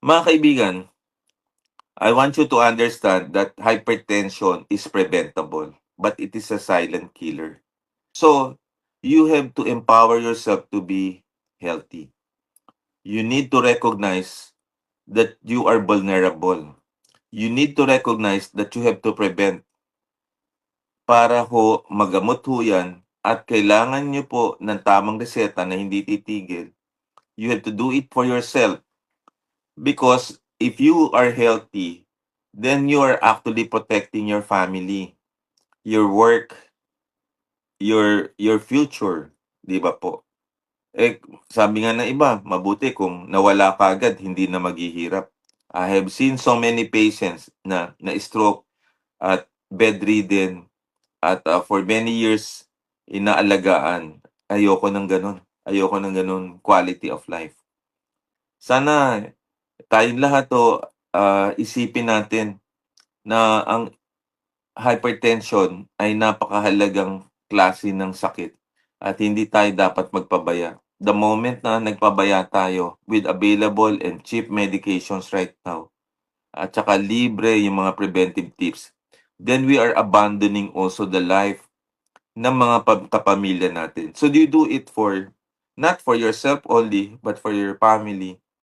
Mga kaibigan, I want you to understand that hypertension is preventable, but it is a silent killer. So, you have to empower yourself to be healthy. You need to recognize that you are vulnerable. You need to recognize that you have to prevent para magamot ho yan at kailangan nyo po ng tamang reseta na hindi titigil. You have to do it for yourself because if you are healthy, then you are actually protecting your family, your work, your future, 'di ba po? Eh, sabi nga ng iba, mabuti kung nawala ka agad, hindi na maghihirap. I have seen so many patients na na-stroke at bedridden at for many years inaalagaan. Ayoko ng gano'n. Ayoko ng gano'n quality of life. Sana tayong lahat isipin natin na ang hypertension ay napakahalagang klase ng sakit at hindi tayo dapat magpabaya. The moment na nagpabaya tayo with available and cheap medications right now, at saka libre yung mga preventive tips, then we are abandoning also the life ng mga kapamilya natin. So you do it for not for yourself only, but for your family,